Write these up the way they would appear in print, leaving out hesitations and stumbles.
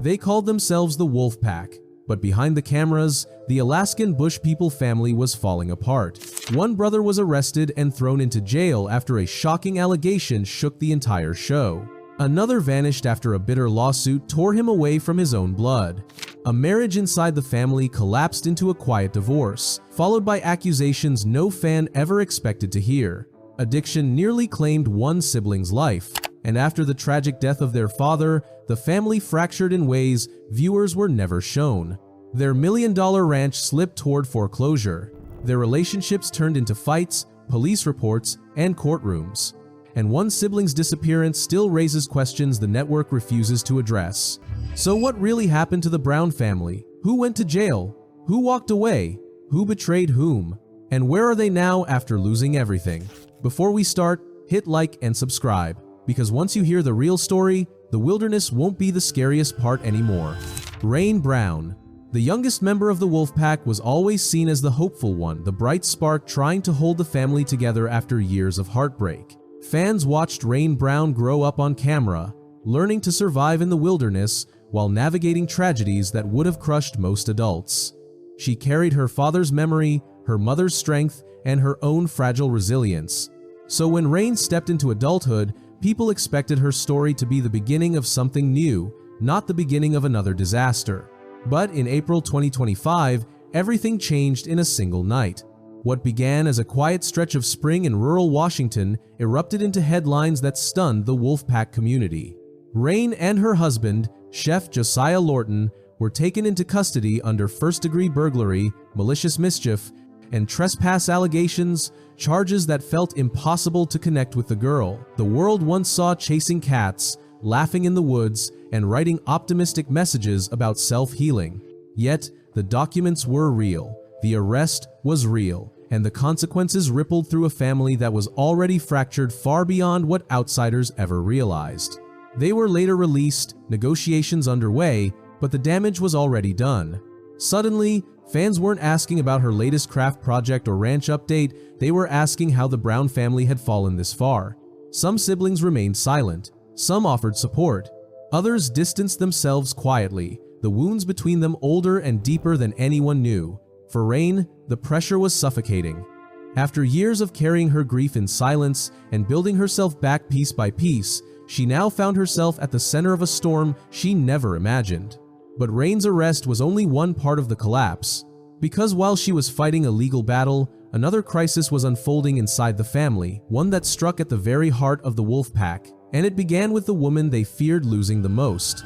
They called themselves the Wolfpack, but behind the cameras, the Alaskan Bush People family was falling apart. One brother was arrested and thrown into jail after a shocking allegation shook the entire show. Another vanished after a bitter lawsuit tore him away from his own blood. A marriage inside the family collapsed into a quiet divorce, followed by accusations no fan ever expected to hear. Addiction nearly claimed one sibling's life, and after the tragic death of their father, the family fractured in ways viewers were never shown. Their million-dollar ranch slipped toward foreclosure. Their relationships turned into fights, police reports, and courtrooms. And one sibling's disappearance still raises questions the network refuses to address. So what really happened to the Brown family? Who went to jail? Who walked away? Who betrayed whom? And where are they now after losing everything? Before we start, hit like and subscribe, because once you hear the real story, the wilderness won't be the scariest part anymore. Rain Brown, the youngest member of the Wolfpack, was always seen as the hopeful one, the bright spark trying to hold the family together after years of heartbreak. Fans watched Rain Brown grow up on camera, learning to survive in the wilderness while navigating tragedies that would have crushed most adults. She carried her father's memory, her mother's strength, and her own fragile resilience. So when Rain stepped into adulthood, people expected her story to be the beginning of something new, not the beginning of another disaster. But in April 2025, everything changed in a single night. What began as a quiet stretch of spring in rural Washington erupted into headlines that stunned the Wolfpack community. Rain and her husband, Chef Josiah Lorton, were taken into custody under first-degree burglary, malicious mischief, and trespass allegations, charges that felt impossible to connect with the girl the world once saw chasing cats, laughing in the woods, and writing optimistic messages about self-healing. Yet, the documents were real, the arrest was real, and the consequences rippled through a family that was already fractured far beyond what outsiders ever realized. They were later released, negotiations underway, but the damage was already done. Suddenly, fans weren't asking about her latest craft project or ranch update, they were asking how the Brown family had fallen this far. Some siblings remained silent, some offered support, others distanced themselves quietly, the wounds between them older and deeper than anyone knew. For Rain, the pressure was suffocating. After years of carrying her grief in silence and building herself back piece by piece, she now found herself at the center of a storm she never imagined. But Rain's arrest was only one part of the collapse, because while she was fighting a legal battle, another crisis was unfolding inside the family, one that struck at the very heart of the Wolfpack, and it began with the woman they feared losing the most,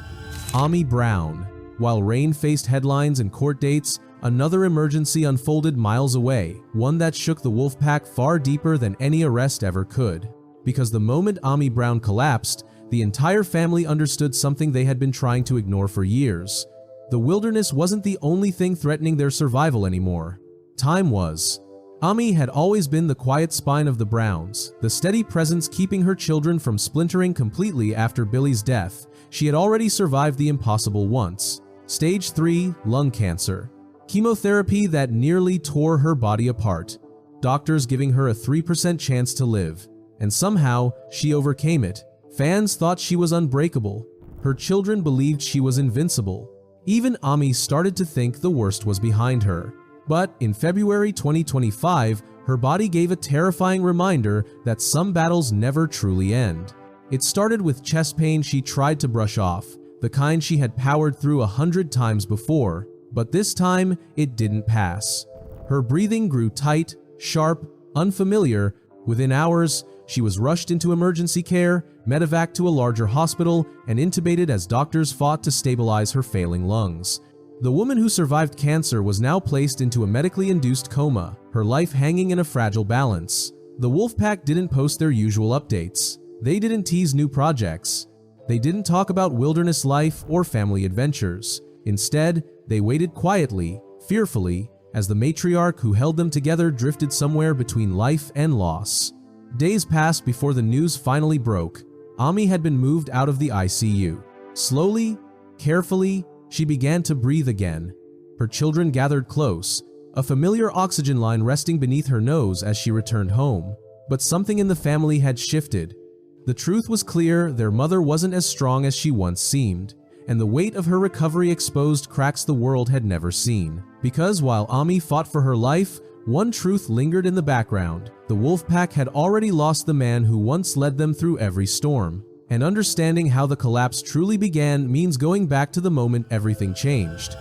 Ami Brown. While Rain faced headlines and court dates, another emergency unfolded miles away, one that shook the Wolfpack far deeper than any arrest ever could. Because the moment Ami Brown collapsed, the entire family understood something they had been trying to ignore for years. The wilderness wasn't the only thing threatening their survival anymore. Time was. Ami had always been the quiet spine of the Browns, the steady presence keeping her children from splintering completely after Billy's death. She had already survived the impossible once. Stage 3, lung cancer. Chemotherapy that nearly tore her body apart. Doctors giving her a 3% chance to live. And somehow, she overcame it. Fans thought she was unbreakable. Her children believed she was invincible. Even Ami started to think the worst was behind her. But in February 2025, her body gave a terrifying reminder that some battles never truly end. It started with chest pain she tried to brush off, the kind she had powered through 100 times before. But this time, it didn't pass. Her breathing grew tight, sharp, unfamiliar. Within hours, she was rushed into emergency care, medevac to a larger hospital, and intubated as doctors fought to stabilize her failing lungs. The woman who survived cancer was now placed into a medically induced coma, her life hanging in a fragile balance. The Wolfpack didn't post their usual updates. They didn't tease new projects. They didn't talk about wilderness life or family adventures. Instead, they waited quietly, fearfully, as the matriarch who held them together drifted somewhere between life and loss. Days passed before the news finally broke. Ami had been moved out of the ICU. Slowly, carefully, she began to breathe again. Her children gathered close, a familiar oxygen line resting beneath her nose as she returned home. But something in the family had shifted. The truth was clear, their mother wasn't as strong as she once seemed. and the weight of her recovery exposed cracks the world had never seen. Because while Ami fought for her life, one truth lingered in the background. The Wolfpack had already lost the man who once led them through every storm. And understanding how the collapse truly began means going back to the moment everything changed.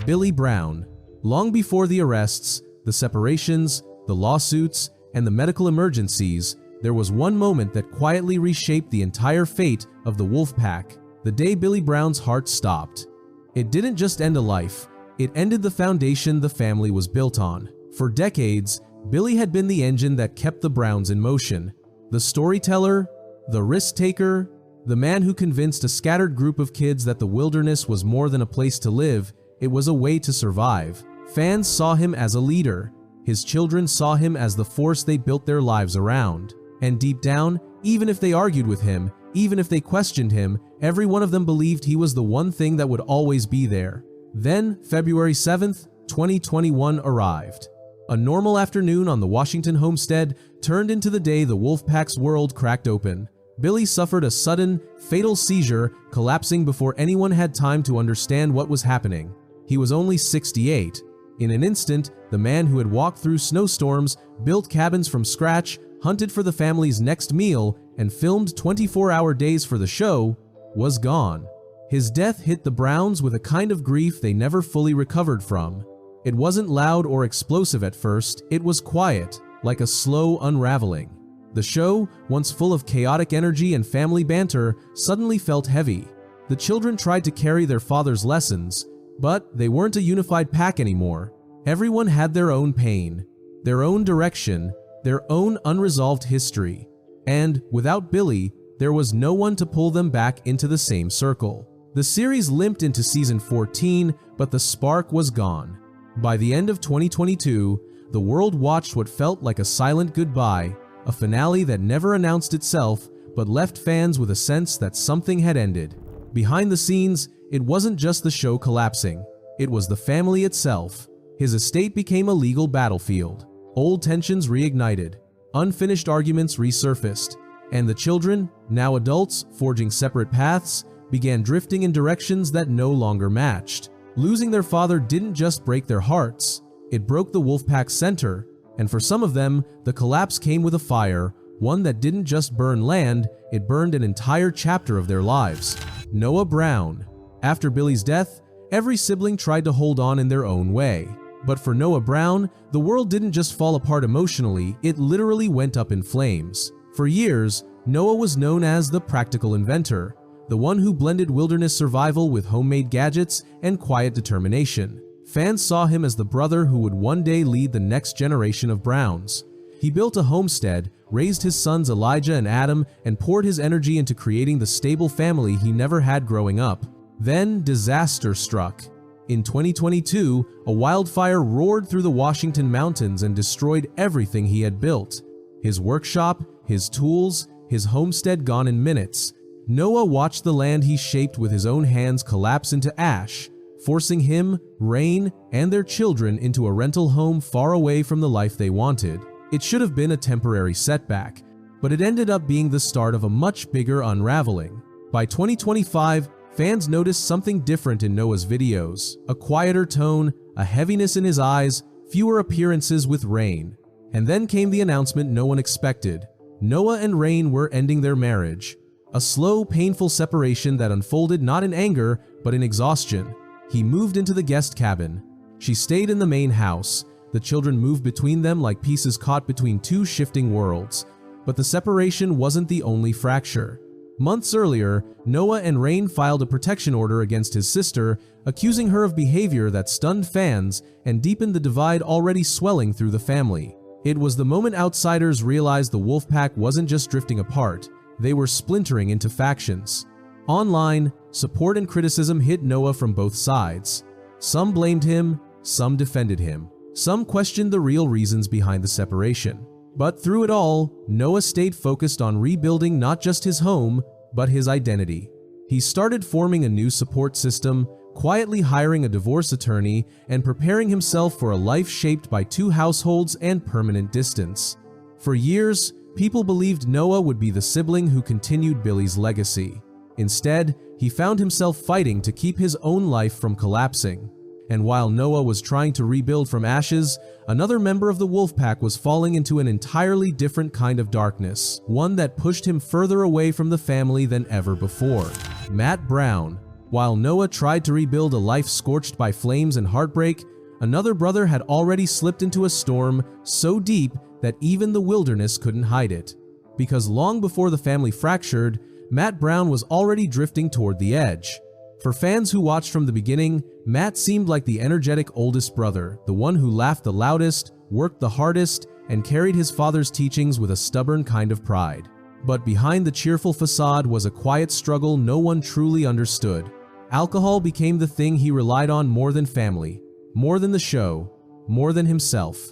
Billy Brown. Long before the arrests, the separations, the lawsuits, and the medical emergencies, there was one moment that quietly reshaped the entire fate of the Wolfpack. The day Billy Brown's heart stopped. It didn't just end a life, it ended the foundation the family was built on. For decades, Billy had been the engine that kept the Browns in motion. The storyteller, the risk-taker, the man who convinced a scattered group of kids that the wilderness was more than a place to live, it was a way to survive. Fans saw him as a leader. His children saw him as the force they built their lives around. And deep down, even if they argued with him, even if they questioned him, every one of them believed he was the one thing that would always be there. Then, February 7th, 2021 arrived. A normal afternoon on the Washington homestead turned into the day the Wolfpack's world cracked open. Billy suffered a sudden, fatal seizure, collapsing before anyone had time to understand what was happening. He was only 68. In an instant, the man who had walked through snowstorms, built cabins from scratch, hunted for the family's next meal, and filmed 24-hour days for the show, was gone. His death hit the Browns with a kind of grief they never fully recovered from. It wasn't loud or explosive at first, it was quiet, like a slow unraveling. The show, once full of chaotic energy and family banter, suddenly felt heavy. The children tried to carry their father's lessons, but they weren't a unified pack anymore. Everyone had their own pain, their own direction, their own unresolved history. And without Billy, there was no one to pull them back into the same circle. The series limped into season 14, but the spark was gone. By the end of 2022, the world watched what felt like a silent goodbye, a finale that never announced itself, but left fans with a sense that something had ended. Behind the scenes, it wasn't just the show collapsing, it was the family itself. His estate became a legal battlefield. Old tensions reignited, unfinished arguments resurfaced, and the children, now adults forging separate paths, began drifting in directions that no longer matched. Losing their father didn't just break their hearts, it broke the Wolfpack's center, and for some of them, the collapse came with a fire, one that didn't just burn land, it burned an entire chapter of their lives. Noah Brown. After Billy's death, every sibling tried to hold on in their own way. But for Noah Brown, the world didn't just fall apart emotionally, it literally went up in flames. For years, Noah was known as the practical inventor, the one who blended wilderness survival with homemade gadgets and quiet determination. Fans saw him as the brother who would one day lead the next generation of Browns. He built a homestead, raised his sons Elijah and Adam, and poured his energy into creating the stable family he never had growing up. Then disaster struck. In 2022, a wildfire roared through the Washington mountains and destroyed everything he had built. His workshop, his tools, his homestead gone in minutes. Noah watched the land he shaped with his own hands collapse into ash, forcing him, Rain, and their children into a rental home far away from the life they wanted. It should have been a temporary setback, but it ended up being the start of a much bigger unraveling. By 2025, fans noticed something different in Noah's videos, a quieter tone, a heaviness in his eyes, fewer appearances with Rain. And then came the announcement no one expected. Noah and Rain were ending their marriage. A slow, painful separation that unfolded not in anger, but in exhaustion. He moved into the guest cabin. She stayed in the main house. The children moved between them like pieces caught between two shifting worlds. But the separation wasn't the only fracture. Months earlier, Noah and Rain filed a protection order against his sister, accusing her of behavior that stunned fans and deepened the divide already swelling through the family. It was the moment outsiders realized the Wolfpack wasn't just drifting apart, they were splintering into factions. Online, support and criticism hit Noah from both sides. Some blamed him, some defended him. Some questioned the real reasons behind the separation. But through it all, Noah stayed focused on rebuilding not just his home, but his identity. He started forming a new support system, quietly hiring a divorce attorney, and preparing himself for a life shaped by two households and permanent distance. For years, people believed Noah would be the sibling who continued Billy's legacy. Instead, he found himself fighting to keep his own life from collapsing. And while Noah was trying to rebuild from ashes, another member of the Wolfpack was falling into an entirely different kind of darkness, one that pushed him further away from the family than ever before. Matt Brown. While Noah tried to rebuild a life scorched by flames and heartbreak, another brother had already slipped into a storm so deep that even the wilderness couldn't hide it. Because long before the family fractured, Matt Brown was already drifting toward the edge. For fans who watched from the beginning, Matt seemed like the energetic oldest brother, the one who laughed the loudest, worked the hardest, and carried his father's teachings with a stubborn kind of pride. But behind the cheerful facade was a quiet struggle no one truly understood. Alcohol became the thing he relied on more than family, more than the show, more than himself.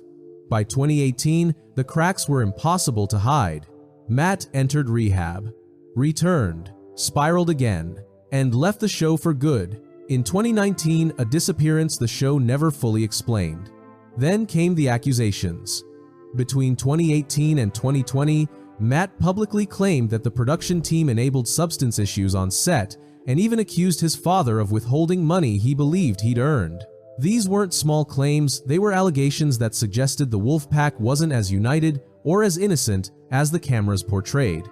By 2018, the cracks were impossible to hide. Matt entered rehab, returned, spiraled again, and left the show for good. In 2019, a disappearance the show never fully explained. Then came the accusations. Between 2018 and 2020, Matt publicly claimed that the production team enabled substance issues on set and even accused his father of withholding money he believed he'd earned. These weren't small claims, they were allegations that suggested the Wolfpack wasn't as united or as innocent as the cameras portrayed.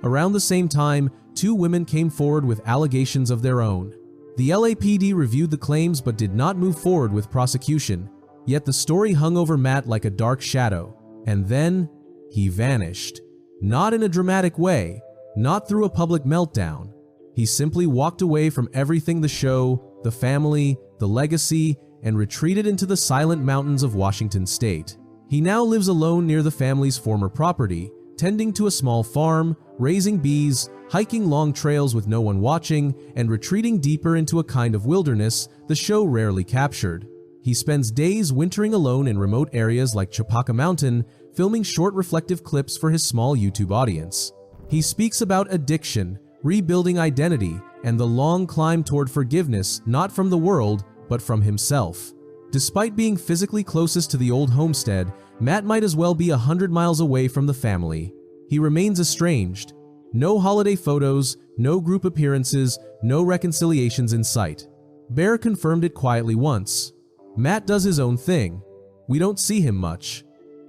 Around the same time, two women came forward with allegations of their own. The LAPD reviewed the claims but did not move forward with prosecution, yet the story hung over Matt like a dark shadow. And then, he vanished. Not in a dramatic way, not through a public meltdown. He simply walked away from everything: the show, the family, the legacy, and retreated into the silent mountains of Washington state. He now lives alone near the family's former property, tending to a small farm, raising bees, hiking long trails with no one watching, and retreating deeper into a kind of wilderness the show rarely captured. He spends days wintering alone in remote areas like Chapaka Mountain, filming short reflective clips for his small YouTube audience. He speaks about addiction, rebuilding identity, and the long climb toward forgiveness, not from the world, but from himself. Despite being physically closest to the old homestead, Matt might as well be 100 miles away from the family. He remains estranged. No holiday photos, no group appearances, no reconciliations in sight. Bear confirmed it quietly once. Matt does his own thing. We don't see him much.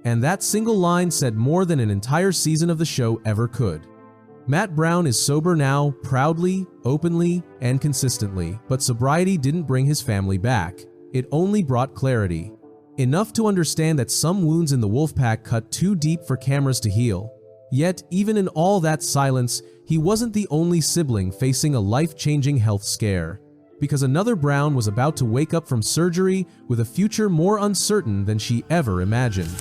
And that single line said more than an entire season of the show ever could. Matt Brown is sober now, proudly, openly, and consistently, but sobriety didn't bring his family back. It only brought clarity. Enough to understand that some wounds in the Wolfpack cut too deep for cameras to heal. Yet, even in all that silence, he wasn't the only sibling facing a life-changing health scare. Because another Brown was about to wake up from surgery with a future more uncertain than she ever imagined.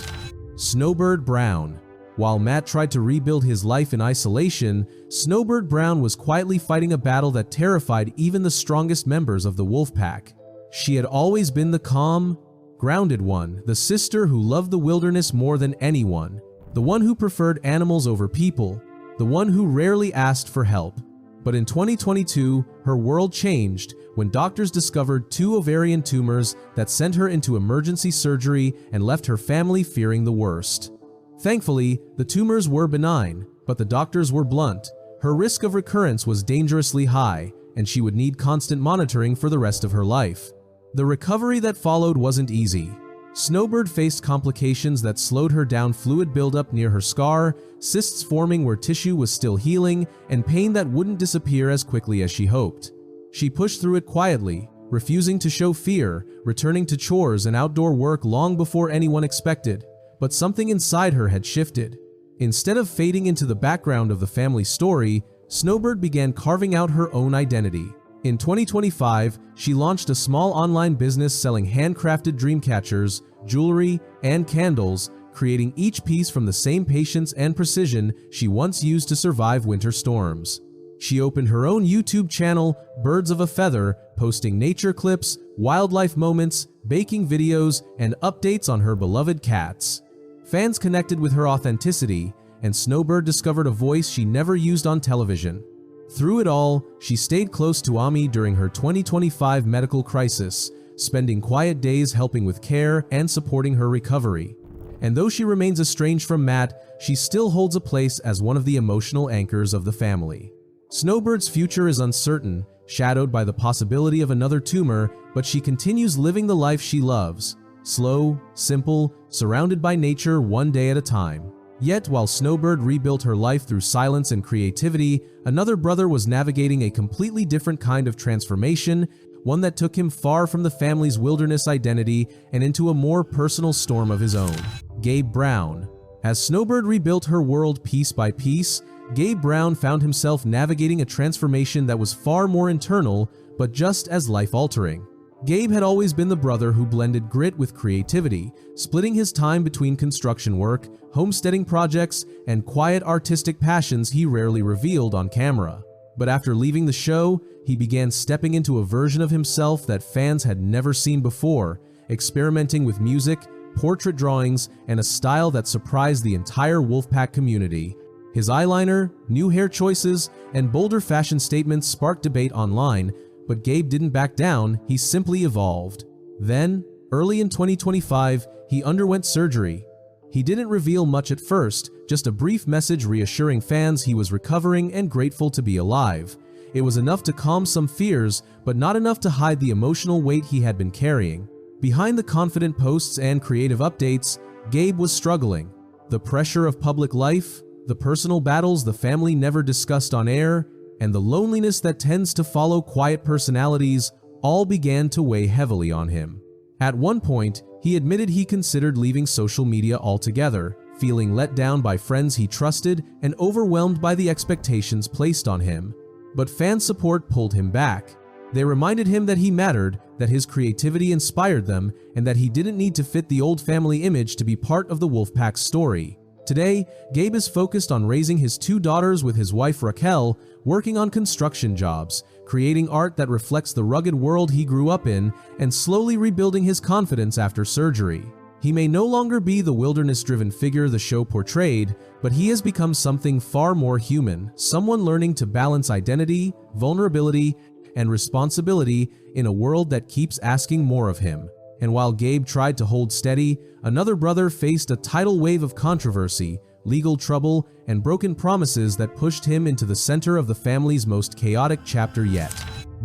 Snowbird Brown. While Matt tried to rebuild his life in isolation, Snowbird Brown was quietly fighting a battle that terrified even the strongest members of the Wolfpack. She had always been the calm, grounded one, the sister who loved the wilderness more than anyone, the one who preferred animals over people, the one who rarely asked for help. But in 2022, her world changed when doctors discovered 2 ovarian tumors that sent her into emergency surgery and left her family fearing the worst. Thankfully, the tumors were benign, but the doctors were blunt. Her risk of recurrence was dangerously high, and she would need constant monitoring for the rest of her life. The recovery that followed wasn't easy. Snowbird faced complications that slowed her down: fluid buildup near her scar, cysts forming where tissue was still healing, and pain that wouldn't disappear as quickly as she hoped. She pushed through it quietly, refusing to show fear, returning to chores and outdoor work long before anyone expected. But something inside her had shifted. Instead of fading into the background of the family story, Snowbird began carving out her own identity. In 2025, she launched a small online business selling handcrafted dream catchers, jewelry, and candles, creating each piece from the same patience and precision she once used to survive winter storms. She opened her own YouTube channel, Birds of a Feather, posting nature clips, wildlife moments, baking videos, and updates on her beloved cats. Fans connected with her authenticity, and Snowbird discovered a voice she never used on television. Through it all, she stayed close to Ami during her 2025 medical crisis, spending quiet days helping with care and supporting her recovery. And though she remains estranged from Matt, she still holds a place as one of the emotional anchors of the family. Snowbird's future is uncertain, shadowed by the possibility of another tumor, but she continues living the life she loves. Slow, simple, surrounded by nature one day at a time. Yet, while Snowbird rebuilt her life through silence and creativity, another brother was navigating a completely different kind of transformation, one that took him far from the family's wilderness identity and into a more personal storm of his own. Gabe Brown. As Snowbird rebuilt her world piece by piece, Gabe Brown found himself navigating a transformation that was far more internal, but just as life-altering. Gabe had always been the brother who blended grit with creativity, splitting his time between construction work, homesteading projects, and quiet artistic passions he rarely revealed on camera. But after leaving the show, he began stepping into a version of himself that fans had never seen before, experimenting with music, portrait drawings, and a style that surprised the entire Wolfpack community. His eyeliner, new hair choices, and bolder fashion statements sparked debate online, but Gabe didn't back down, he simply evolved. Then, early in 2025, he underwent surgery. He didn't reveal much at first, just a brief message reassuring fans he was recovering and grateful to be alive. It was enough to calm some fears, but not enough to hide the emotional weight he had been carrying. Behind the confident posts and creative updates, Gabe was struggling. The pressure of public life, the personal battles the family never discussed on air, and the loneliness that tends to follow quiet personalities all began to weigh heavily on him. At one point, he admitted he considered leaving social media altogether, feeling let down by friends he trusted and overwhelmed by the expectations placed on him. But fan support pulled him back. They reminded him that he mattered, that his creativity inspired them, and that he didn't need to fit the old family image to be part of the Wolfpack's story. Today, Gabe is focused on raising his 2 daughters with his wife Raquel, working on construction jobs, creating art that reflects the rugged world he grew up in, and slowly rebuilding his confidence after surgery. He may no longer be the wilderness-driven figure the show portrayed, but he has become something far more human, someone learning to balance identity, vulnerability, and responsibility in a world that keeps asking more of him. And while Gabe tried to hold steady, another brother faced a tidal wave of controversy, legal trouble, and broken promises that pushed him into the center of the family's most chaotic chapter yet.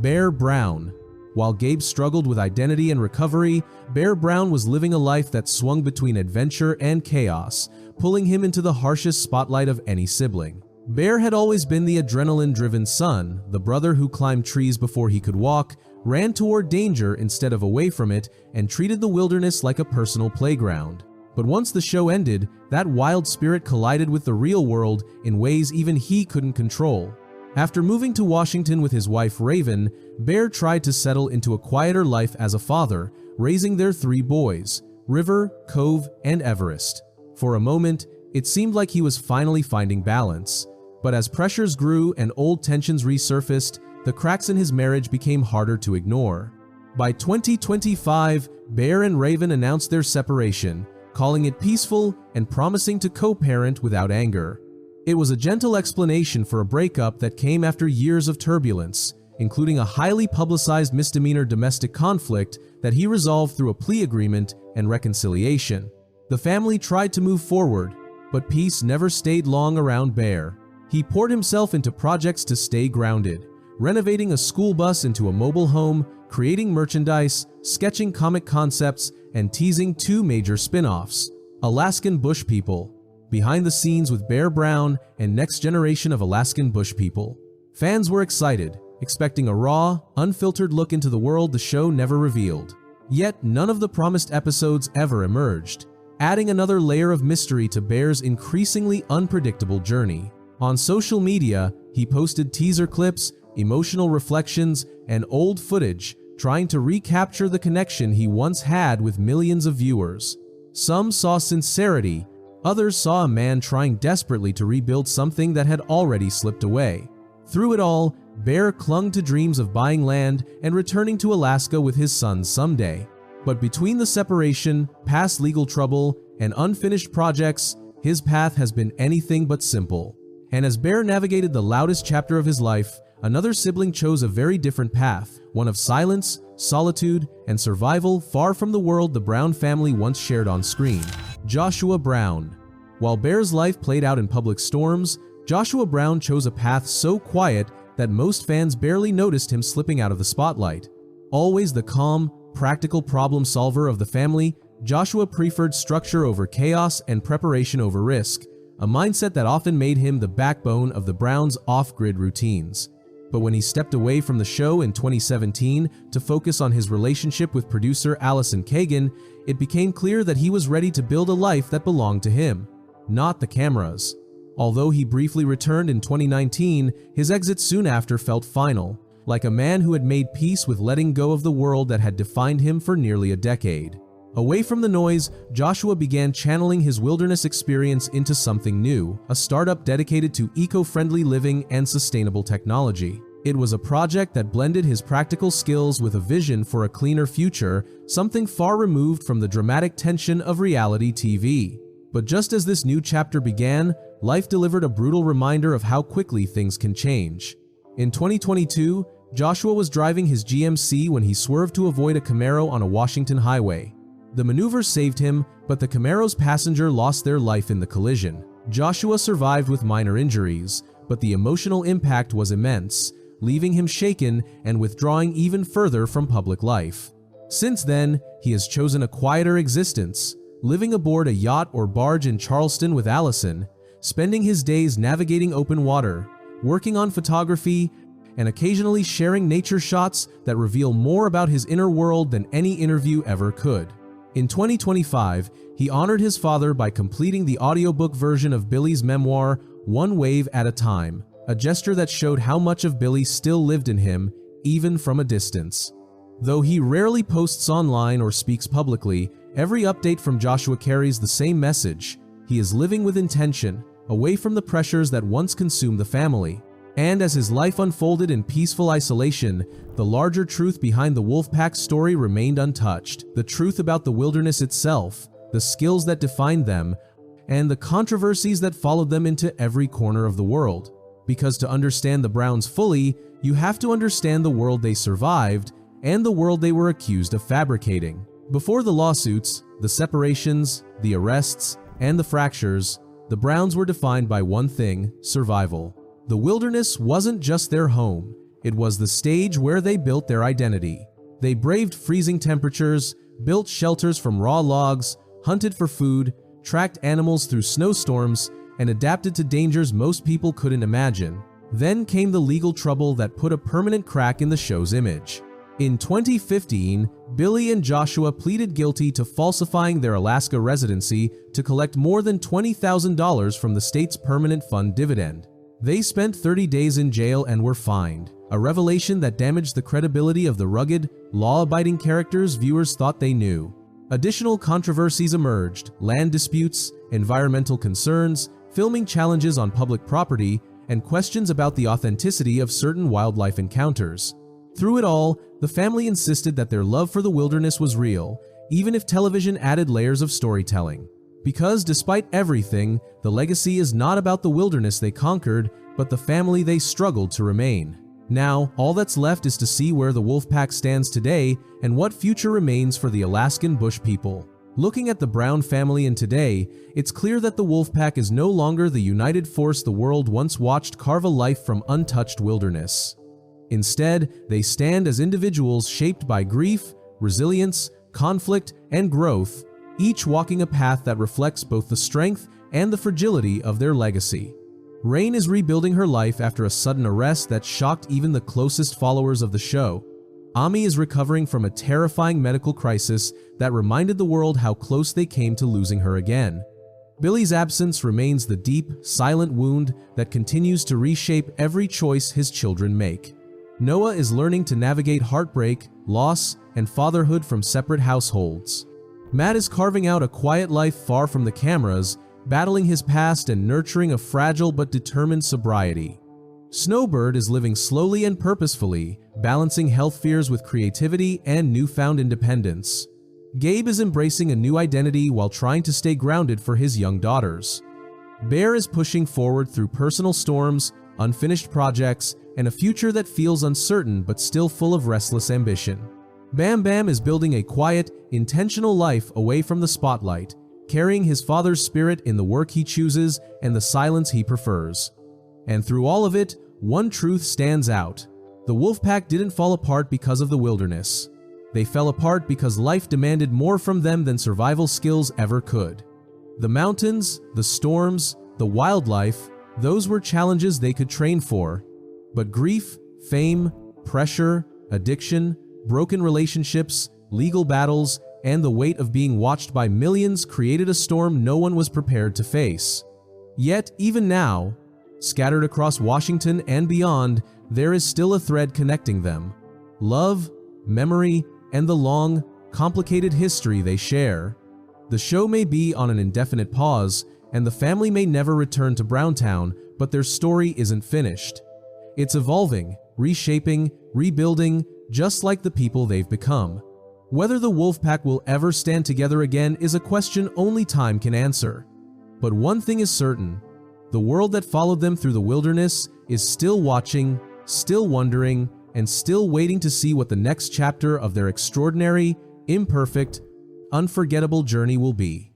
Gabe Brown. While Gabe struggled with identity and recovery, Gabe Brown was living a life that swung between adventure and chaos, pulling him into the harshest spotlight of any sibling. Gabe had always been the adrenaline-driven son, the brother who climbed trees before he could walk, ran toward danger instead of away from it, and treated the wilderness like a personal playground. But once the show ended, that wild spirit collided with the real world in ways even he couldn't control. After moving to Washington with his wife Raven, Gabe tried to settle into a quieter life as a father, raising their 3 boys, River, Cove, and Everest. For a moment, it seemed like he was finally finding balance. But as pressures grew and old tensions resurfaced, the cracks in his marriage became harder to ignore. By 2025, Gabe and Raven announced their separation, calling it peaceful and promising to co-parent without anger. It was a gentle explanation for a breakup that came after years of turbulence, including a highly publicized misdemeanor domestic conflict that he resolved through a plea agreement and reconciliation. The family tried to move forward, but peace never stayed long around Gabe. He poured himself into projects to stay grounded, renovating a school bus into a mobile home, creating merchandise, sketching comic concepts, and teasing 2 major spin-offs, Alaskan Bush People, behind the scenes with Gabe Brown and next generation of Alaskan Bush People. Fans were excited, expecting a raw, unfiltered look into the world the show never revealed. Yet none of the promised episodes ever emerged, adding another layer of mystery to Gabe's increasingly unpredictable journey. On social media, he posted teaser clips, emotional reflections, and old footage, trying to recapture the connection he once had with millions of viewers. Some saw sincerity, others saw a man trying desperately to rebuild something that had already slipped away. Through it all, Gabe clung to dreams of buying land and returning to Alaska with his sons someday. But between the separation, past legal trouble, and unfinished projects, his path has been anything but simple. And as Gabe navigated the loudest chapter of his life, another sibling chose a very different path, one of silence, solitude, and survival far from the world the Brown family once shared on screen. Joshua Brown. While Gabe's life played out in public storms, Joshua Brown chose a path so quiet that most fans barely noticed him slipping out of the spotlight. Always the calm, practical problem solver of the family, Joshua preferred structure over chaos and preparation over risk, a mindset that often made him the backbone of the Browns' off-grid routines. But when he stepped away from the show in 2017 to focus on his relationship with producer Allison Kagan, it became clear that he was ready to build a life that belonged to him, not the cameras. Although he briefly returned in 2019, his exit soon after felt final, like a man who had made peace with letting go of the world that had defined him for nearly a decade. Away from the noise, Joshua began channeling his wilderness experience into something new, a startup dedicated to eco-friendly living and sustainable technology. It was a project that blended his practical skills with a vision for a cleaner future, something far removed from the dramatic tension of reality TV. But just as this new chapter began, life delivered a brutal reminder of how quickly things can change. In 2022, Joshua was driving his GMC when he swerved to avoid a Camaro on a Washington highway. The maneuver saved him, but the Camaro's passenger lost their life in the collision. Joshua survived with minor injuries, but the emotional impact was immense, leaving him shaken and withdrawing even further from public life. Since then, he has chosen a quieter existence, living aboard a yacht or barge in Charleston with Allison, spending his days navigating open water, working on photography, and occasionally sharing nature shots that reveal more about his inner world than any interview ever could. In 2025, he honored his father by completing the audiobook version of Billy's memoir, One Wave at a Time, a gesture that showed how much of Billy still lived in him, even from a distance. Though he rarely posts online or speaks publicly, every update from Joshua carries the same message. He is living with intention, away from the pressures that once consumed the family. And as his life unfolded in peaceful isolation, the larger truth behind the Wolfpack story remained untouched. The truth about the wilderness itself, the skills that defined them, and the controversies that followed them into every corner of the world. Because to understand the Browns fully, you have to understand the world they survived and the world they were accused of fabricating. Before the lawsuits, the separations, the arrests, and the fractures, the Browns were defined by one thing: survival. The wilderness wasn't just their home, it was the stage where they built their identity. They braved freezing temperatures, built shelters from raw logs, hunted for food, tracked animals through snowstorms, and adapted to dangers most people couldn't imagine. Then came the legal trouble that put a permanent crack in the show's image. In 2015, Billy and Joshua pleaded guilty to falsifying their Alaska residency to collect more than $20,000 from the state's permanent fund dividend. They spent 30 days in jail and were fined, a revelation that damaged the credibility of the rugged, law-abiding characters viewers thought they knew. Additional controversies emerged: land disputes, environmental concerns, filming challenges on public property, and questions about the authenticity of certain wildlife encounters. Through it all, the family insisted that their love for the wilderness was real, even if television added layers of storytelling. Because despite everything, the legacy is not about the wilderness they conquered, but the family they struggled to remain. Now, all that's left is to see where the Wolfpack stands today and what future remains for the Alaskan Bush People. Looking at the Brown family in today, it's clear that the Wolfpack is no longer the united force the world once watched carve a life from untouched wilderness. Instead, they stand as individuals shaped by grief, resilience, conflict, and growth, each walking a path that reflects both the strength and the fragility of their legacy. Rain is rebuilding her life after a sudden arrest that shocked even the closest followers of the show. Ami is recovering from a terrifying medical crisis that reminded the world how close they came to losing her again. Billy's absence remains the deep, silent wound that continues to reshape every choice his children make. Noah is learning to navigate heartbreak, loss, and fatherhood from separate households. Matt is carving out a quiet life far from the cameras, battling his past and nurturing a fragile but determined sobriety. Snowbird is living slowly and purposefully, balancing health fears with creativity and newfound independence. Gabe is embracing a new identity while trying to stay grounded for his young daughters. Bear is pushing forward through personal storms, unfinished projects, and a future that feels uncertain but still full of restless ambition. Bam Bam is building a quiet, intentional life away from the spotlight, carrying his father's spirit in the work he chooses and the silence he prefers. And through all of it, one truth stands out. The Wolfpack didn't fall apart because of the wilderness. They fell apart because life demanded more from them than survival skills ever could. The mountains, the storms, the wildlife, those were challenges they could train for. But grief, fame, pressure, addiction, broken relationships, legal battles, and the weight of being watched by millions created a storm no one was prepared to face. Yet, even now, scattered across Washington and beyond, there is still a thread connecting them: love, memory, and the long, complicated history they share. The show may be on an indefinite pause, and the family may never return to Browntown, but their story isn't finished. It's evolving, reshaping, rebuilding, just like the people they've become. Whether the Wolfpack will ever stand together again is a question only time can answer. But one thing is certain: the world that followed them through the wilderness is still watching, still wondering, and still waiting to see what the next chapter of their extraordinary, imperfect, unforgettable journey will be.